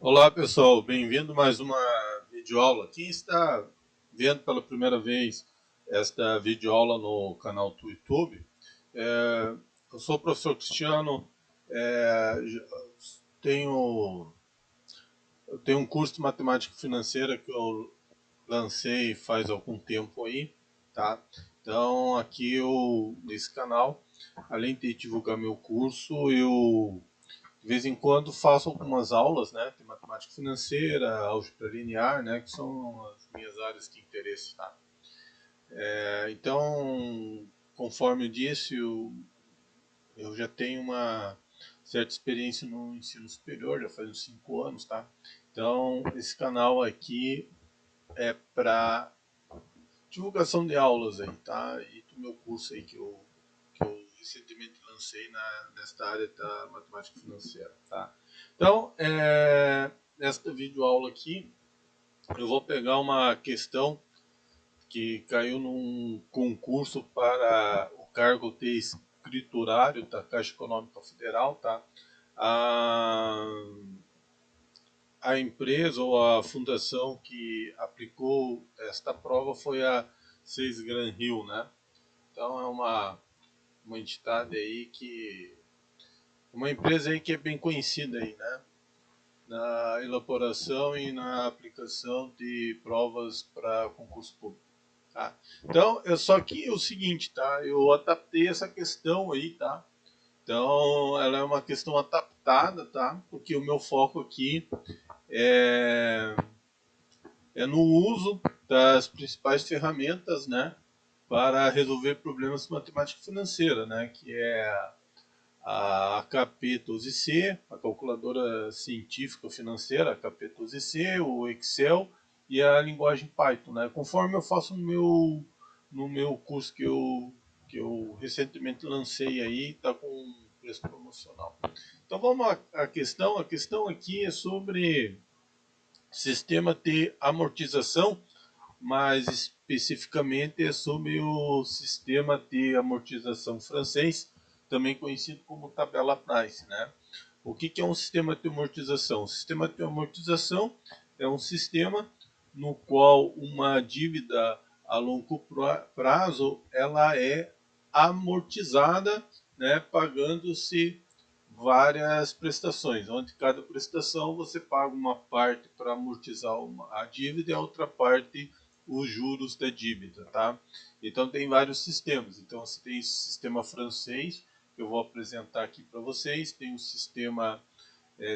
Olá pessoal, bem-vindo a mais uma videoaula. Quem está vendo pela primeira vez esta videoaula no canal do YouTube, eu sou o professor Cristiano, tenho, eu tenho um curso de matemática financeira que eu lancei faz algum tempo aí, tá? Então aqui nesse canal, além de divulgar meu curso, eu de vez em quando faço algumas aulas, né, de matemática financeira, álgebra linear, né, que são as minhas áreas de interesse, tá? Então, conforme eu disse, eu já tenho uma certa experiência no ensino superior, já faz uns 5 anos, tá? Então, esse canal aqui é para divulgação de aulas aí, tá? E do meu curso aí que eu recentemente lancei nesta área da matemática financeira, tá? Então, nesta videoaula aqui, eu vou pegar uma questão que caiu num concurso para o cargo de escriturário da Caixa Econômica Federal, tá? A, a empresa ou a fundação que aplicou esta prova foi a Seis Gran Rio, né? Então é uma entidade aí uma empresa aí que é bem conhecida aí, né? Na elaboração e na aplicação de provas para concurso público. Tá? Então, só que é o seguinte, tá? Eu adaptei essa questão aí, tá? Então, ela é uma questão adaptada, tá? Porque o meu foco aqui é, é no uso das principais ferramentas, né? Para resolver problemas de matemática financeira, né? Que é a AKP12C, a calculadora científica financeira, a AKP12C, o Excel e a linguagem Python, né? Conforme eu faço no meu curso que eu recentemente lancei aí, está com preço promocional. Então vamos à questão. A questão aqui é sobre sistema de amortização, mais especificamente é sobre o sistema de amortização francês, também conhecido como tabela Price, né? O que é um sistema de amortização? O sistema de amortização é um sistema no qual uma dívida a longo prazo ela é amortizada, né, pagando-se várias prestações, onde cada prestação você paga uma parte para amortizar a dívida e a outra parte os juros da dívida, tá? Então tem vários sistemas. Então você tem esse sistema francês que eu vou apresentar aqui para vocês, tem o sistema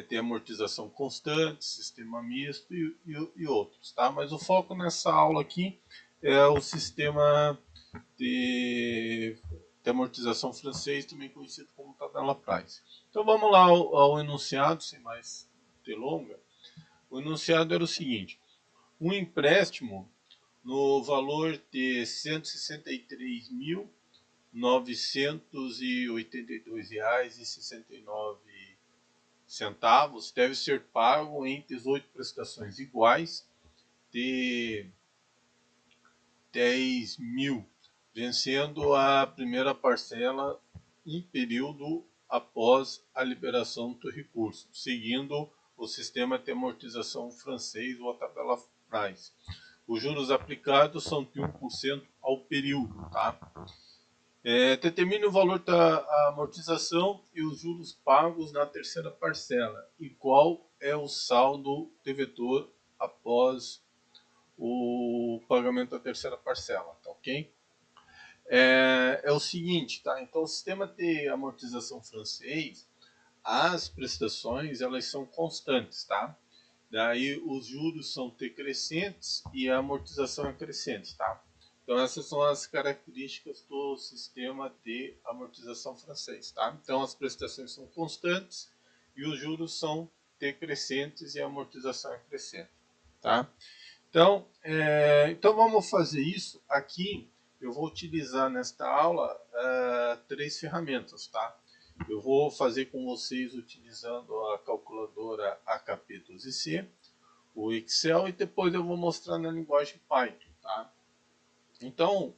de amortização constante, sistema misto e outros, tá? Mas o foco nessa aula aqui é o sistema de, de amortização francês, também conhecido como tabela Price. Então vamos lá ao enunciado, sem mais delonga. O enunciado era o seguinte: um empréstimo no valor de R$ 163.982,69 deve ser pago em 18 prestações iguais de 10 mil, vencendo a primeira parcela um período após a liberação do recurso, seguindo o sistema de amortização francês ou a tabela Price. Os juros aplicados são de 1% ao período. Tá? Determine o valor da amortização e os juros pagos na terceira parcela e qual é o saldo devedor após o pagamento da terceira parcela, tá ok? É o seguinte, tá? Então, o sistema de amortização francês, as prestações, elas são constantes, tá? Daí, os juros são decrescentes e a amortização é crescente, tá? Então, essas são as características do sistema de amortização francês, tá? Então, as prestações são constantes e os juros são decrescentes e a amortização é crescente, tá? Então vamos fazer isso aqui. Eu vou utilizar nesta aula três ferramentas, tá? Eu vou fazer com vocês utilizando a calculadora AKP12C, o Excel e depois eu vou mostrar na linguagem Python, tá? Então,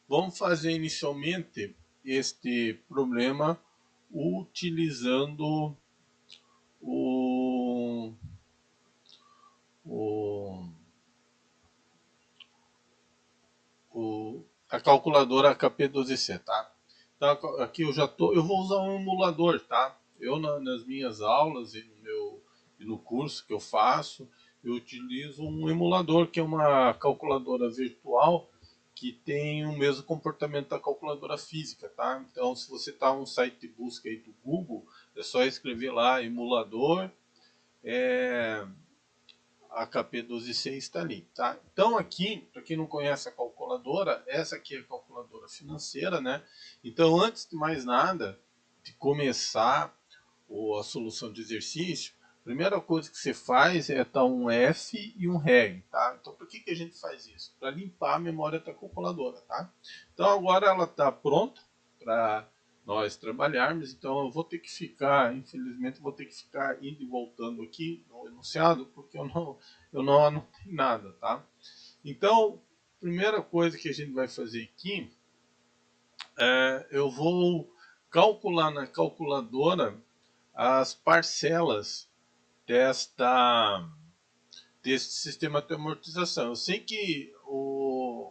vamos fazer inicialmente este problema utilizando o a calculadora KP12C, tá? Então aqui eu vou usar um emulador, tá? Eu nas minhas aulas e no curso que eu faço, eu utilizo um emulador que é uma calculadora virtual que tem o mesmo comportamento da calculadora física, tá? Então se você está no site de busca aí do Google, é só escrever lá emulador, a KP12C está ali, tá? Então aqui, para quem não conhece a calculadora, essa aqui é a calculadora financeira, né? Então antes de mais nada, de começar a solução de exercício, a primeira coisa que você faz é dar um F e um reg, tá? Então por que a gente faz isso? Para limpar a memória da calculadora, tá? Então agora ela está pronta para nós trabalharmos, então eu vou ter que ficar, infelizmente, vou ter que ficar indo e voltando aqui no enunciado, porque eu não anotei nada, tá? Então, primeira coisa que a gente vai fazer aqui, eu vou calcular na calculadora as parcelas desse sistema de amortização. Eu sei que o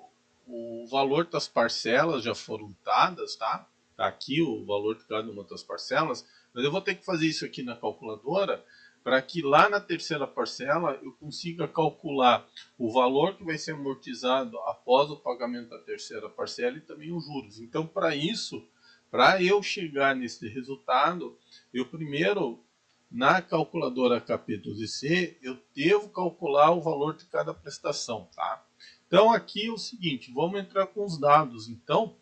valor das parcelas já foram dadas, tá? Tá aqui o valor de cada uma das parcelas, mas eu vou ter que fazer isso aqui na calculadora para que lá na terceira parcela eu consiga calcular o valor que vai ser amortizado após o pagamento da terceira parcela e também os juros. Então, para isso, para eu chegar nesse resultado, eu primeiro, na calculadora KP12C, eu devo calcular o valor de cada prestação, tá? Então aqui é o seguinte, vamos entrar com os dados, então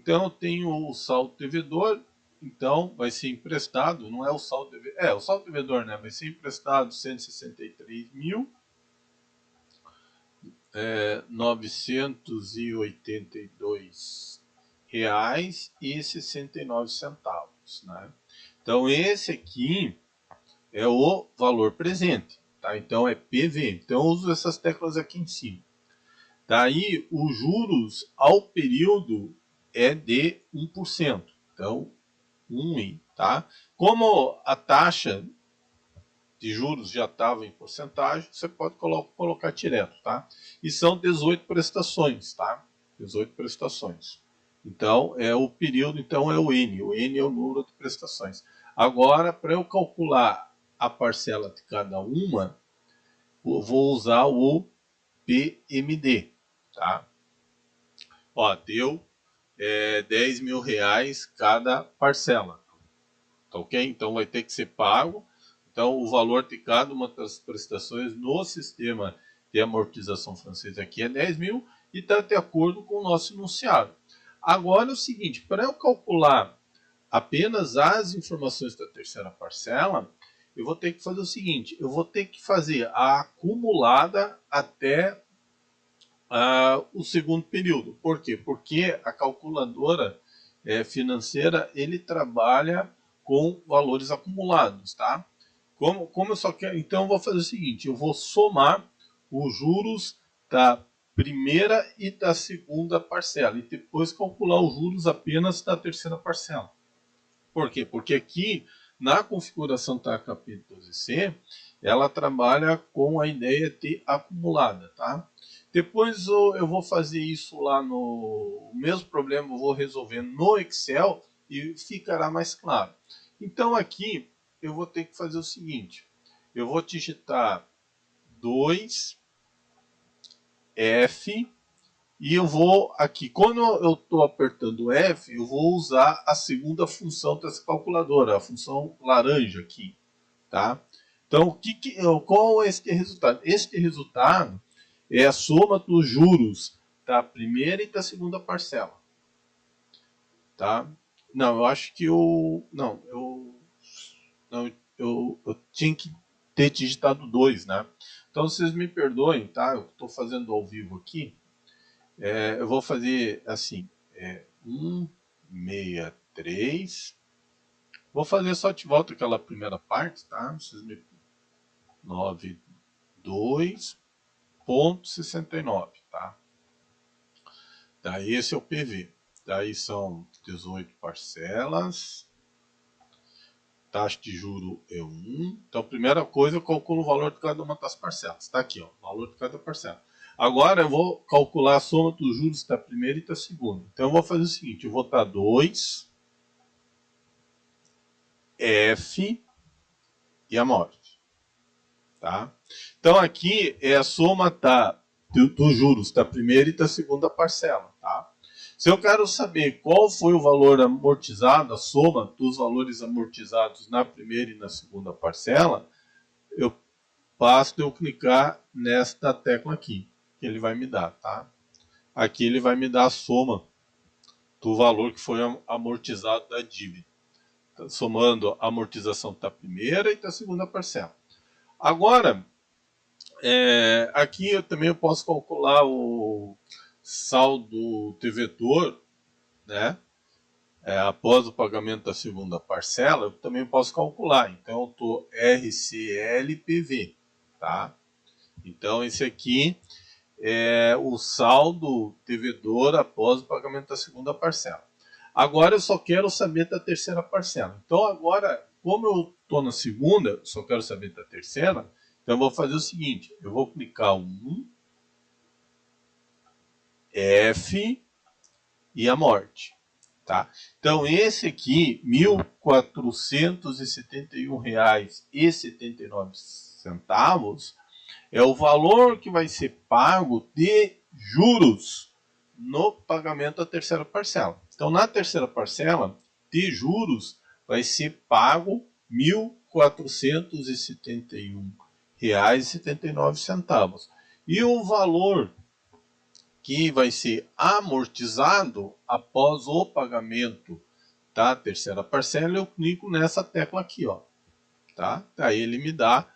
eu tenho o saldo devedor, então vai ser emprestado, não é o saldo devedor, o saldo devedor, né? Vai ser emprestado 163.982 reais e 69 centavos, né? Então esse aqui é o valor presente, tá? Então é PV. Então eu uso essas teclas aqui em cima. Daí os juros ao período é de 1%. Então, 1, tá? Como a taxa de juros já estava em porcentagem, você pode colocar direto, tá? E são 18 prestações, tá? 18 prestações. Então, é o período, então é o N. O N é o número de prestações. Agora, para eu calcular a parcela de cada uma, eu vou usar o PMD, tá? Ó, deu 10 mil reais cada parcela, tá ok? Então vai ter que ser pago. Então o valor de cada uma das prestações no sistema de amortização francês aqui é 10 mil e está de acordo com o nosso enunciado. Agora é o seguinte, para eu calcular apenas as informações da terceira parcela, eu vou ter que fazer o seguinte, eu vou ter que fazer a acumulada até o segundo período. Por quê? Porque a calculadora financeira ele trabalha com valores acumulados, tá? Como eu só quero, então eu vou fazer o seguinte, eu vou somar os juros da primeira e da segunda parcela e depois calcular os juros apenas da terceira parcela. Por quê? Porque aqui na configuração da KP12C ela trabalha com a ideia de acumulada, tá? Depois eu vou fazer isso lá no... O mesmo problema eu vou resolver no Excel e ficará mais claro. Então aqui eu vou ter que fazer o seguinte. Eu vou digitar 2F e eu vou aqui, quando eu estou apertando F, eu vou usar a segunda função dessa calculadora, a função laranja aqui, tá? Então, qual é este resultado? Este resultado é a soma dos juros da primeira e da segunda parcela, tá? Não, eu acho que eu tinha que ter digitado 2, né? Então, vocês me perdoem, tá? Eu estou fazendo ao vivo aqui. Eu vou fazer assim, 163. Vou fazer só de volta aquela primeira parte, tá? Vocês me 92,69, tá? Daí esse é o PV. Daí são 18 parcelas. taxa de juro é 1. Então, primeira coisa, eu calculo o valor de cada uma das parcelas. Está aqui, ó, o valor de cada parcela. Agora eu vou calcular a soma dos juros da primeira e da segunda. Então eu vou fazer o seguinte, eu vou botar 2, F e a morte. Tá? Então aqui é a soma dos juros da primeira e da segunda parcela. Tá? Se eu quero saber qual foi o valor amortizado, a soma dos valores amortizados na primeira e na segunda parcela, eu basta eu clicar nesta tecla aqui, que ele vai me dar. Tá? Aqui ele vai me dar a soma do valor que foi amortizado da dívida, somando a amortização da primeira e da segunda parcela. Agora, aqui eu também posso calcular o saldo devedor, né? Após o pagamento da segunda parcela, eu também posso calcular. Então, eu estou RCLPV, tá? Então, esse aqui é o saldo devedor após o pagamento da segunda parcela. Agora eu só quero saber da terceira parcela. Então agora, como eu estou na segunda, só quero saber da terceira, então eu vou fazer o seguinte, eu vou clicar 1, F e a morte. Tá? Então esse aqui, R$ 1.471,79, é o valor que vai ser pago de juros no pagamento da terceira parcela. Então, na terceira parcela, de juros, vai ser pago R$ 1.471,79. E o valor que vai ser amortizado após o pagamento da terceira parcela, eu clico nessa tecla aqui, ó. Tá? Aí ele me dá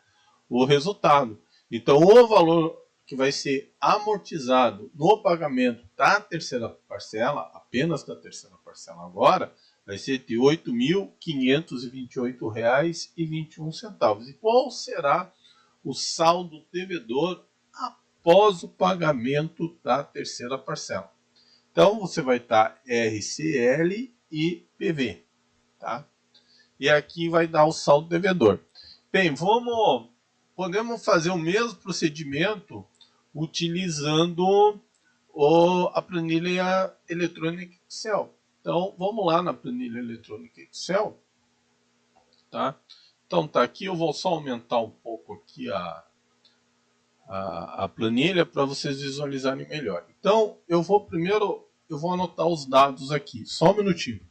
o resultado. Então, o valor que vai ser amortizado no pagamento da terceira parcela, apenas da terceira parcela agora, vai ser de R$ 8.528,21. E qual será o saldo devedor após o pagamento da terceira parcela? Então, você vai estar RCL e PV. Tá? E aqui vai dar o saldo devedor. Bem, podemos fazer o mesmo procedimento utilizando a planilha eletrônica Excel. Então, vamos lá na planilha eletrônica Excel. Tá? Então, tá aqui, eu vou só aumentar um pouco aqui a planilha para vocês visualizarem melhor. Então, eu vou anotar os dados aqui. Só um minutinho.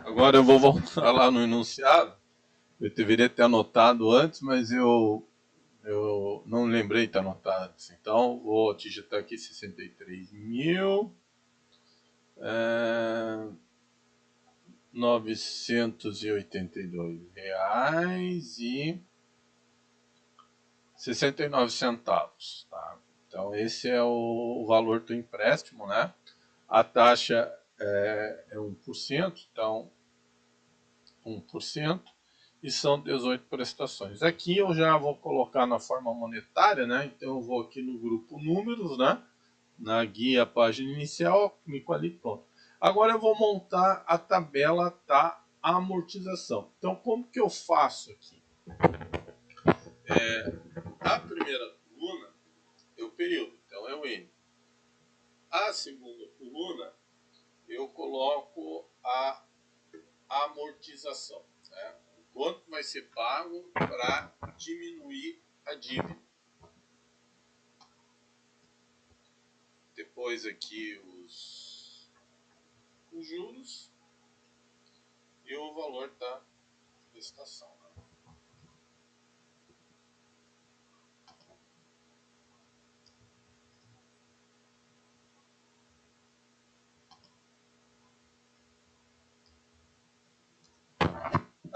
Agora eu vou voltar lá no enunciado. Eu deveria ter anotado antes, mas eu não lembrei de ter anotado antes. Então, vou digitar aqui 63.982 reais e 69 centavos. Tá? Então, esse é o valor do empréstimo, né? A taxa é 1%, então 1%, e são 18 prestações. Aqui eu já vou colocar na forma monetária, né? Então eu vou aqui no grupo números, né? Na guia página inicial, clico ali, pronto. Agora eu vou montar a tabela da amortização. Então como que eu faço aqui? A primeira coluna é o período, então é o N. A segunda coluna eu coloco a amortização, né? Quanto vai ser pago para diminuir a dívida. Depois aqui os juros e o valor da prestação.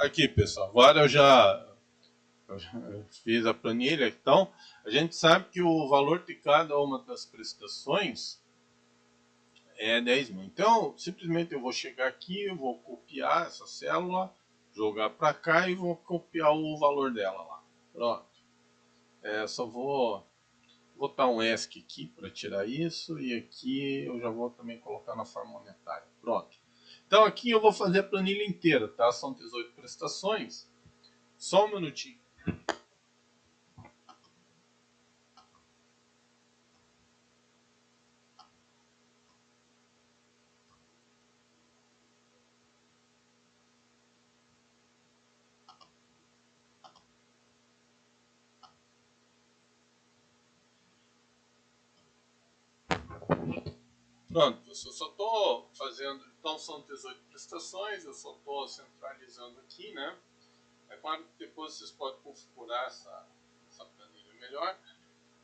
Aqui, pessoal, agora eu já fiz a planilha. Então, a gente sabe que o valor de cada uma das prestações é 10 mil. Então, simplesmente eu vou chegar aqui, eu vou copiar essa célula, jogar para cá e vou copiar o valor dela lá. Pronto. Só vou botar um ESC aqui para tirar isso, e aqui eu já vou também colocar na forma monetária. Pronto. Então aqui eu vou fazer a planilha inteira, tá? São 18 prestações. Só um minutinho. Pronto, eu só estou fazendo, então são 18 prestações, eu só estou centralizando aqui, né? É claro que depois vocês podem configurar essa planilha melhor.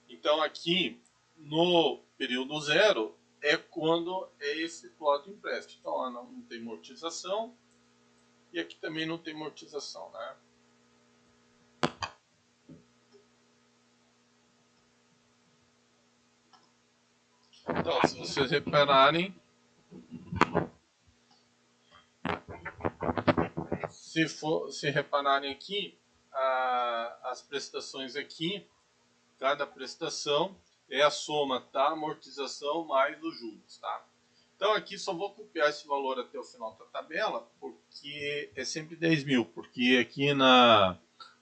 Então aqui no período zero é quando é efetuado o empréstimo. Então lá não tem amortização e aqui também não tem amortização, né? Então, se vocês repararem, se repararem aqui, as prestações aqui, cada prestação é a soma da amortização mais os juros, tá? Então aqui só vou copiar esse valor até o final da tabela, porque é sempre 10 mil, porque aqui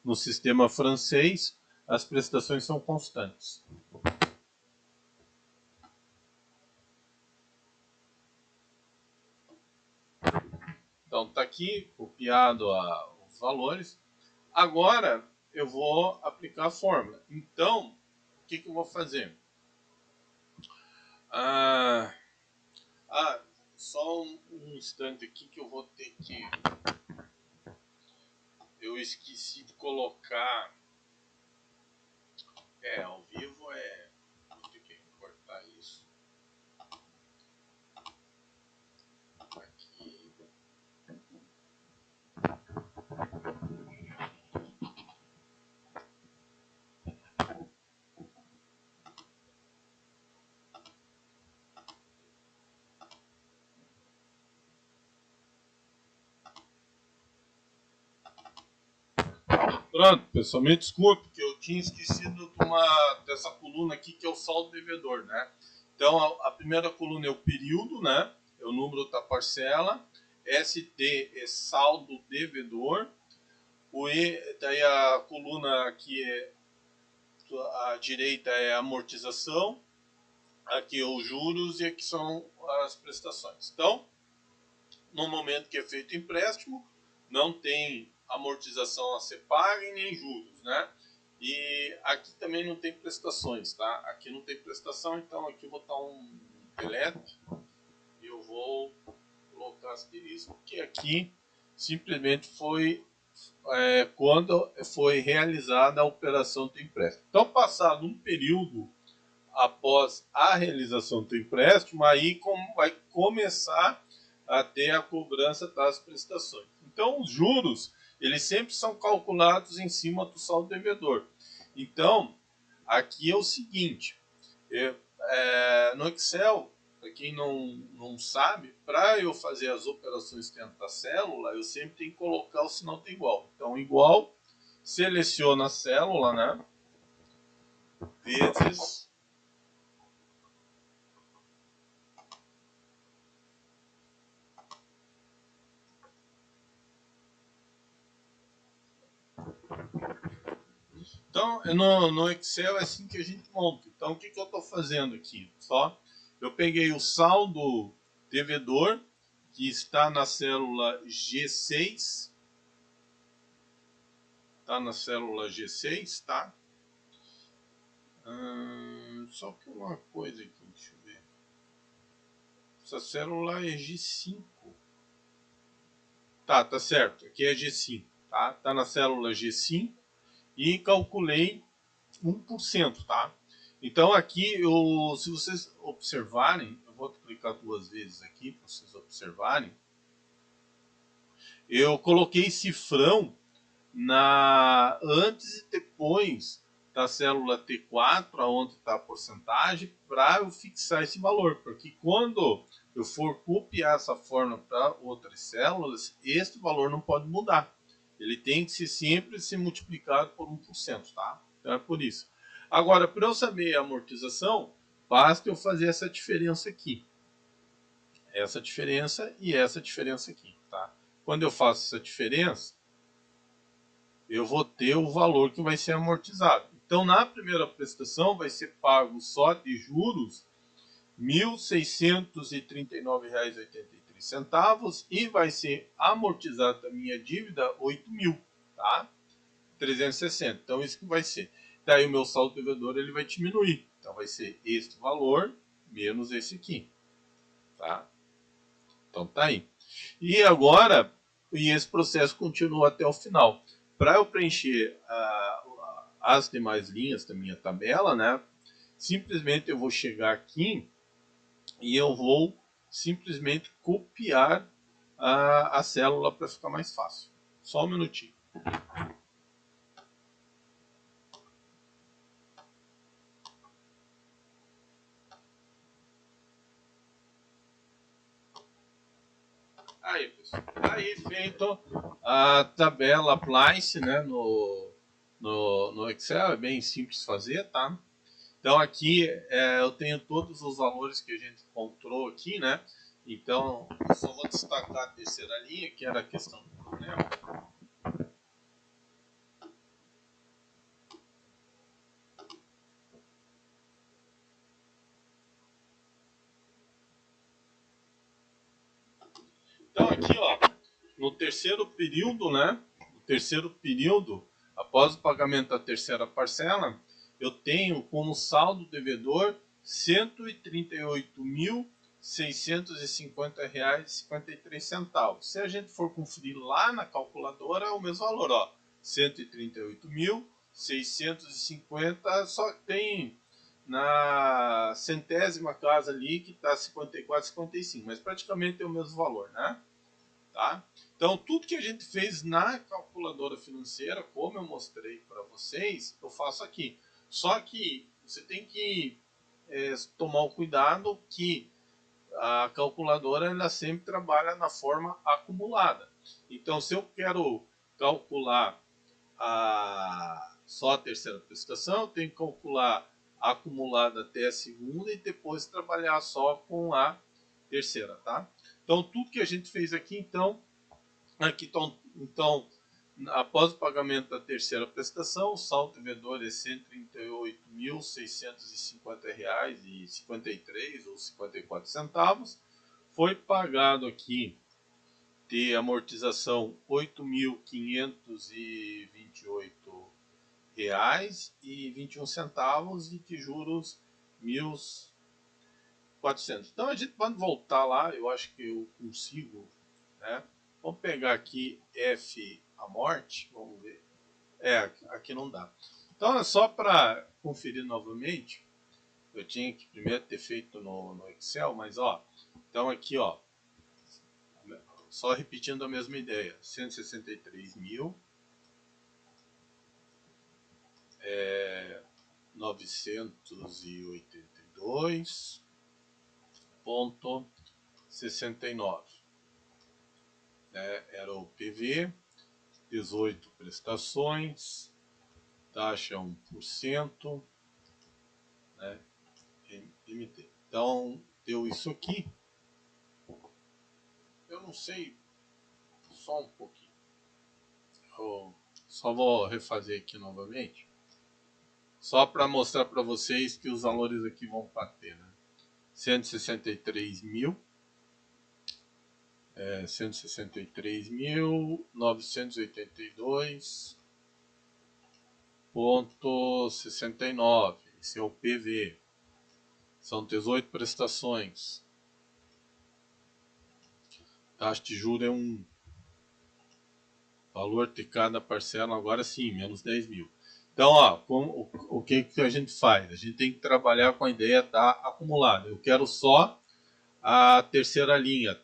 no sistema francês as prestações são constantes. Então está aqui copiado os valores. Agora eu vou aplicar a fórmula. Então, o que eu vou fazer? Só um instante aqui que eu vou ter que... Eu esqueci de colocar... ao vivo vou ter que cortar isso. Aqui. Pronto, pessoal, me desculpe que eu tinha esquecido dessa coluna aqui que é o saldo devedor, né? Então a primeira coluna é o período, né? É o número da parcela. ST é saldo devedor. O E, daí a coluna aqui à direita é a amortização. Aqui é os juros e aqui são as prestações. Então, no momento que é feito o empréstimo, não tem amortização a ser paga e nem juros, né? E aqui também não tem prestações, tá? Aqui não tem prestação, então aqui eu vou botar um delete e eu vou colocar asterisco, porque aqui simplesmente foi quando foi realizada a operação do empréstimo. Então, passado um período após a realização do empréstimo, aí vai começar a ter a cobrança das prestações. Então, os juros, eles sempre são calculados em cima do saldo devedor. Então, aqui é o seguinte, no Excel, para quem não sabe, para eu fazer as operações dentro da célula, eu sempre tenho que colocar o sinal de igual. Então, igual, seleciona a célula, né? Vezes... Então, no Excel é assim que a gente monta. Então, o que eu estou fazendo aqui? Eu peguei o saldo devedor, que está na célula G6. Está na célula G6, tá? Só que uma coisa aqui, deixa eu ver. Essa célula é G5. Tá certo. Aqui é G5, tá? Tá na célula G5 e calculei 1%, tá? Então aqui, se vocês observarem, eu vou clicar 2 vezes aqui para vocês observarem, eu coloquei cifrão antes e depois da célula T4, onde está a porcentagem, para eu fixar esse valor, porque quando eu for copiar essa fórmula para outras células, este valor não pode mudar. Ele tem que ser sempre ser multiplicado por 1%, tá? Então é por isso. Agora, para eu saber a amortização, basta eu fazer essa diferença aqui. Essa diferença e essa diferença aqui, tá? Quando eu faço essa diferença, eu vou ter o valor que vai ser amortizado. Então, na primeira prestação, vai ser pago só de juros R$ 1.639,83 e vai ser amortizada a minha dívida R$ 8.000, tá? 360. Então, isso que vai ser. Daí o meu saldo devedor ele vai diminuir. Então, vai ser este valor menos esse aqui, tá? Então, tá aí. E agora, esse processo continua até o final. Para eu preencher as demais linhas da minha tabela, né? Simplesmente eu vou chegar aqui e eu vou simplesmente copiar a célula para ficar mais fácil. Só um minutinho. Aí, pessoal. Aí feito a tabela Price, né, no Excel, é bem simples fazer, tá? Então aqui eu tenho todos os valores que a gente encontrou aqui, né? Então eu só vou destacar a terceira linha, que era a questão do problema. Então aqui, ó, no terceiro período, né? No terceiro período, após o pagamento da terceira parcela, eu tenho como saldo devedor R$ 138.650,53. Se a gente for conferir lá na calculadora, é o mesmo valor, ó, 138.650, só que tem na centésima casa ali que está 54, 55, mas praticamente é o mesmo valor, né? Tá? Então, tudo que a gente fez na calculadora financeira, como eu mostrei para vocês, eu faço aqui. Só que você tem que tomar o cuidado que a calculadora ela sempre trabalha na forma acumulada. Então, se eu quero calcular só a terceira prestação, eu tenho que calcular a acumulada até a segunda e depois trabalhar só com a terceira, tá? Então, tudo que a gente fez aqui, então, após o pagamento da terceira prestação, o saldo devedor é R$ 138.650,53 ou 54 centavos. Foi pagado aqui de amortização R$ 8.528,21 e de juros 1.400. Então a gente pode voltar lá, eu acho que eu consigo, né? Vamos pegar aqui F a morte, vamos ver. Aqui não dá. Então é só para conferir novamente. Eu tinha que primeiro ter feito no Excel, mas ó, então aqui ó, só repetindo a mesma ideia, 163.000, 982,69, né? Era o PV, 18 prestações, taxa 1%, né? MT. Então, deu isso aqui. Eu não sei, só um pouquinho. Eu só vou refazer aqui novamente. Só para mostrar para vocês que os valores aqui vão bater, né? 163.000, 163.982,69. Esse é o PV. São 18 prestações. Taxa de juros é 1. Valor de cada parcela agora sim, menos 10.000. Então, ó, o que a gente faz? A gente tem que trabalhar com a ideia da acumulada. Eu quero só a terceira linha,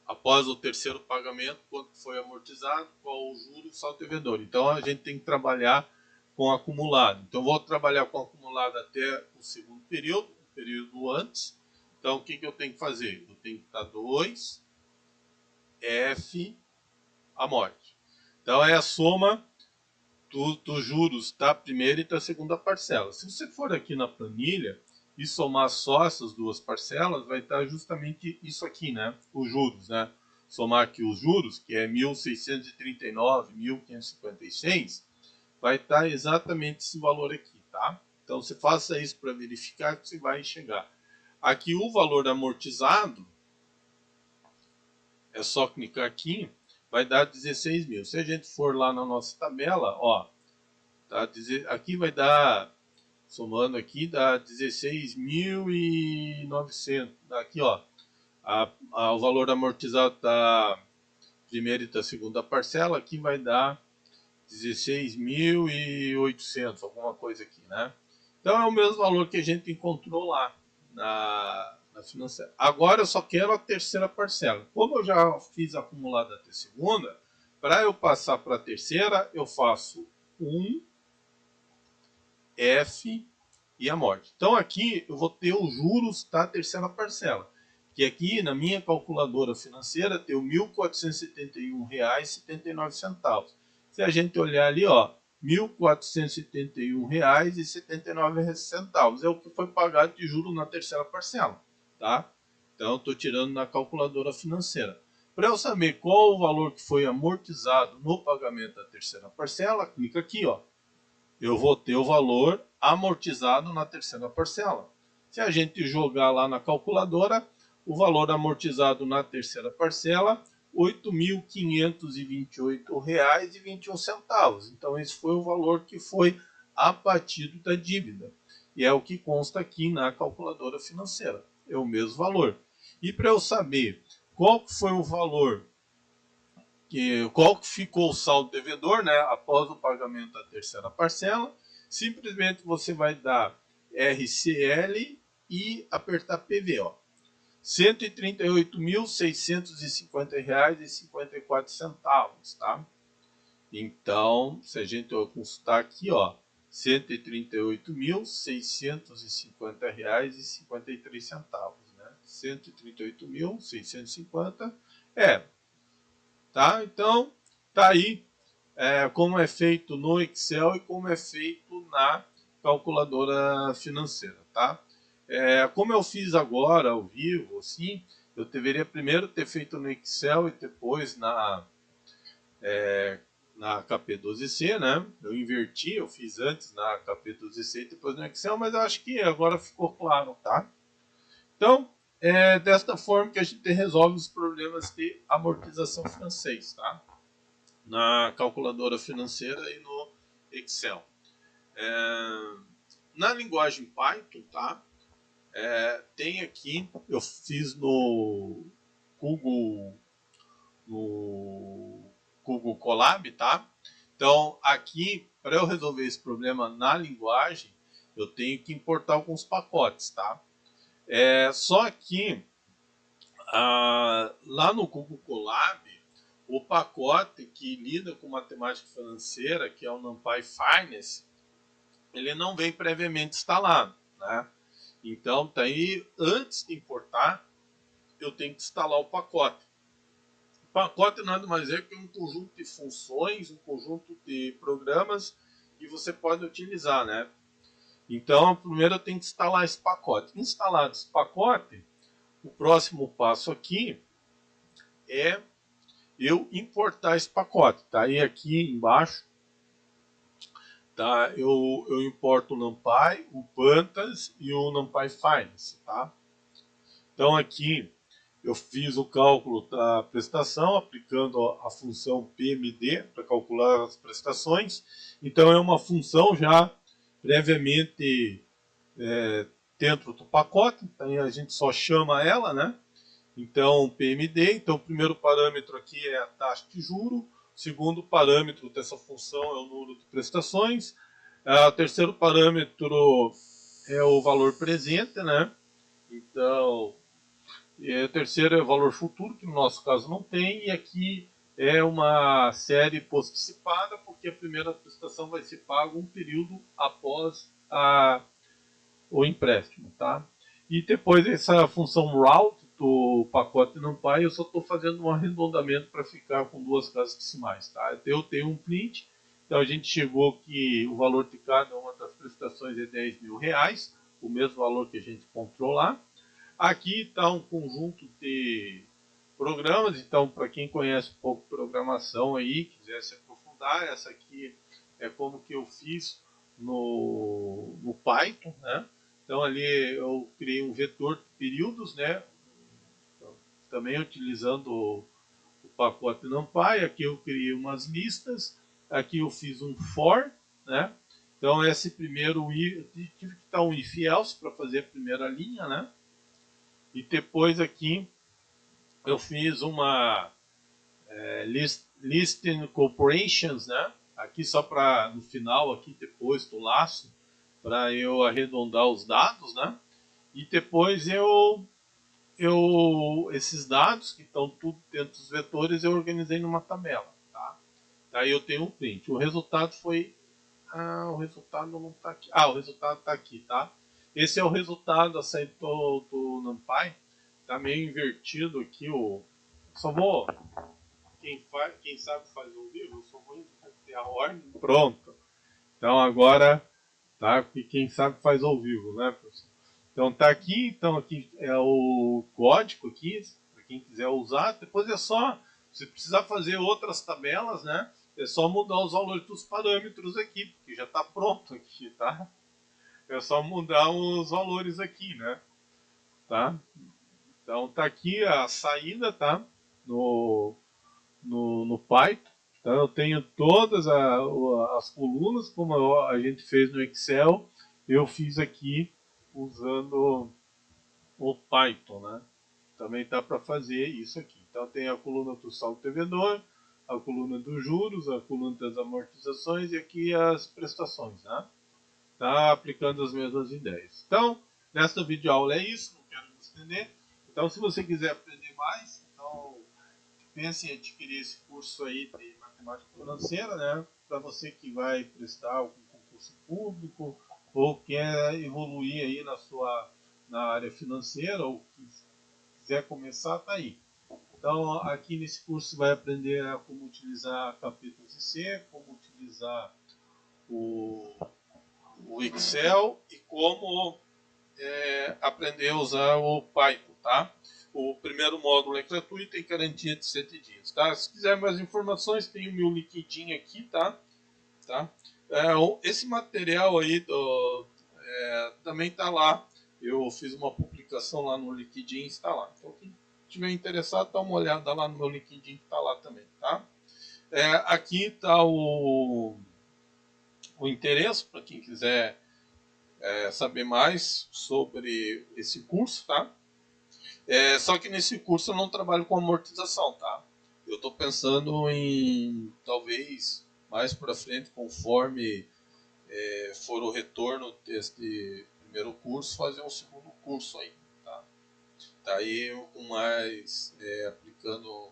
após o terceiro pagamento, quanto foi amortizado, qual o juro e o saldo devedor. Então, a gente tem que trabalhar com acumulado. Então, vou trabalhar com acumulado até o segundo período, o período antes. Então, o que eu tenho que fazer? Eu tenho que estar 2, F, amorte. Então é a soma dos juros da primeira e da segunda parcela. Se você for aqui na planilha e somar só essas duas parcelas, vai estar justamente isso aqui, né? Os juros, né? Somar aqui os juros, que é 1.639, 1.556, vai estar exatamente esse valor aqui, tá? Então você faça isso para verificar que você vai chegar. Aqui o valor amortizado, é só clicar aqui, vai dar 16 mil. Se a gente for lá na nossa tabela, ó, tá, aqui vai dar, somando aqui, dá 16.900. Aqui, ó, o valor amortizado da primeira e da segunda parcela, aqui vai dar 16.800, alguma coisa aqui, né? Então é o mesmo valor que a gente encontrou lá na financeira. Agora eu só quero a terceira parcela. Como eu já fiz acumulada até segunda, para eu passar para a terceira, eu faço 1, F e a morte. Então aqui eu vou ter os juros da terceira parcela, que aqui na minha calculadora financeira tem o R$ 1.471,79. Se a gente olhar ali, ó, R$ 1.471,79 é o que foi pagado de juros na terceira parcela, tá? Então estou tirando na calculadora financeira. Para eu saber qual o valor que foi amortizado no pagamento da terceira parcela, clica aqui, ó. Eu vou ter o valor amortizado na terceira parcela. Se a gente jogar lá na calculadora, o valor amortizado na terceira parcela, R$ 8.528,21. Então esse foi o valor que foi abatido da dívida. E é o que consta aqui na calculadora financeira. É o mesmo valor. E para eu saber qual foi o valor, qual que ficou o saldo devedor, né, após o pagamento da terceira parcela, simplesmente você vai dar RCL e apertar PV, ó. R$ 138.650,54, tá? Então, se a gente consultar aqui, ó, R$ 138.650,53, né? 138.650 tá? Então, tá aí como é feito no Excel e como é feito na calculadora financeira, tá? Como eu fiz agora ao vivo, assim, eu deveria primeiro ter feito no Excel e depois na KP12C, né? Eu inverti, eu fiz antes na KP12C e depois no Excel, mas eu acho que agora ficou claro, tá? Então, é desta forma que a gente resolve os problemas de amortização financeira, tá? Na calculadora financeira e no Excel. Na linguagem Python, tá? Tem aqui, eu fiz Google, no Google Colab, tá? Então, aqui, para eu resolver esse problema na linguagem, eu tenho que importar alguns pacotes, tá? Só que lá no Google Colab, o pacote que lida com matemática financeira, que é o NumPy Finance, ele não vem previamente instalado, né? Então, tá aí, antes de importar, eu tenho que instalar o pacote. O pacote nada mais é que um conjunto de funções, um conjunto de programas que você pode utilizar, né? Então, primeiro eu tenho que instalar esse pacote. Instalado esse pacote, o próximo passo aqui é eu importar esse pacote. Tá aí aqui embaixo, tá? Eu importo o NumPy, o Pandas e o NumPy Finance, tá? Então aqui eu fiz o cálculo da prestação aplicando a função PMD para calcular as prestações. Então é uma função já previamente dentro do pacote, então a gente só chama ela, né? Então, PMD, então o primeiro parâmetro aqui é a taxa de juro, o segundo parâmetro dessa função é o número de prestações, o terceiro parâmetro é o valor presente, né? Então, o terceiro é o valor futuro, que no nosso caso não tem, e aqui é uma série posticipada, porque a primeira prestação vai ser paga um período após o empréstimo, tá? E depois essa função route, do pacote NumPy, eu só estou fazendo um arredondamento para ficar com 2 casas decimais, tá? Eu tenho um print, então a gente chegou que o valor de cada uma das prestações é R$10.000, o mesmo valor que a gente comprou lá. Aqui está um conjunto de programas, então para quem conhece um pouco de programação aí, quiser se aprofundar, essa aqui é como que eu fiz no Python, né? Então ali eu criei um vetor de períodos, né? Também utilizando o pacote NumPy. Aqui eu criei umas listas, aqui eu fiz um for, né? Então esse primeiro tive que estar um if else para fazer a primeira linha, né? E depois aqui eu fiz uma listing corporations, né? Aqui só para no final aqui depois do laço para eu arredondar os dados, né? E depois esses dados que estão tudo dentro dos vetores eu organizei numa tabela, tá? Daí eu tenho um print. O resultado foi o resultado não está aqui. O resultado está aqui, tá? Esse é o resultado a saída do NumPy. Tá meio invertido aqui o. Só vou. Quem sabe faz ao vivo, eu só vou inverter a ordem. Pronto. Então agora, tá? Porque quem sabe faz ao vivo, né, pessoal? Então tá aqui, então aqui é o código aqui, para quem quiser usar. Depois é só, se precisar fazer outras tabelas, né? É só mudar os valores dos parâmetros aqui, porque já está pronto aqui, tá? É só mudar os valores aqui, né? Tá? Então tá aqui a saída, tá? No Python. Então eu tenho todas as colunas, como a gente fez no Excel, eu fiz aqui usando o Python, né? Também dá para fazer isso aqui. Então tem a coluna do saldo devedor, a coluna dos juros, a coluna das amortizações e aqui as prestações, né? Tá aplicando as mesmas ideias. Então, nesta videoaula é isso, não quero me estender. Então, se você quiser aprender mais, então pense em adquirir esse curso aí de matemática financeira, né? Para você que vai prestar algum concurso público ou quer evoluir aí na área financeira ou quiser começar, tá aí. Então, aqui nesse curso você vai aprender a como utilizar capítulos IC, como utilizar o Excel e como aprender a usar o Python, tá? O primeiro módulo é gratuito e tem garantia de 7 dias, tá? Se quiser mais informações, tem o meu LinkedIn aqui, tá? Esse material aí também tá lá. Eu fiz uma publicação lá no LinkedIn, está lá. Então, quem estiver interessado, dá uma olhada lá no meu LinkedIn, que está lá também, tá? Aqui está o endereço para quem quiser saber mais sobre esse curso, tá? Só que nesse curso eu não trabalho com amortização, tá? Eu estou pensando em, talvez, mais para frente, conforme for o retorno deste primeiro curso, fazer um segundo curso aí, tá? Daí com mais, aplicando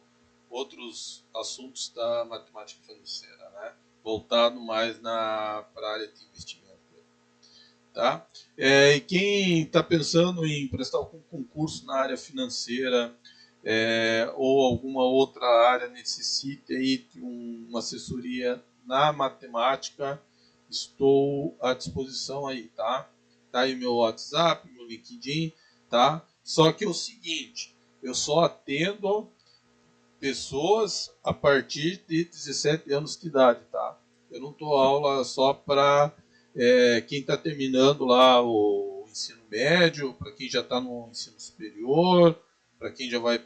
outros assuntos da matemática financeira, né? Voltado mais para a área de investimento. Tá? E quem está pensando em prestar algum concurso na área financeira ou alguma outra área necessite aí de uma assessoria na matemática, estou à disposição aí, tá? Tá aí meu WhatsApp, meu LinkedIn, tá? Só que é o seguinte, eu só atendo pessoas a partir de 17 anos de idade, tá? Eu não dou aula só para quem está terminando lá o ensino médio, para quem já está no ensino superior, para quem já vai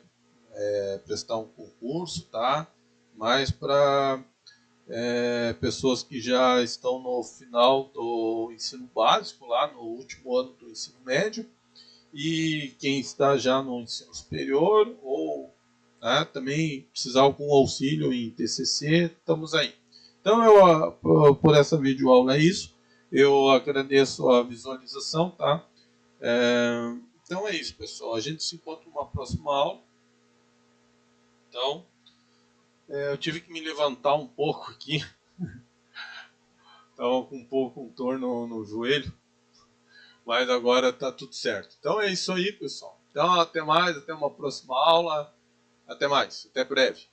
prestar um concurso, tá? Mas para pessoas que já estão no final do ensino básico, lá no último ano do ensino médio, e quem está já no ensino superior ou também precisar de algum auxílio em TCC, estamos aí. Então, por essa videoaula é isso. Eu agradeço a visualização, tá? Então é isso, pessoal. A gente se encontra numa próxima aula. Então, eu tive que me levantar um pouco aqui. Estava com um pouco um torno no joelho. Mas agora tá tudo certo. Então é isso aí, pessoal. Então, até mais, até uma próxima aula. Até mais, até breve.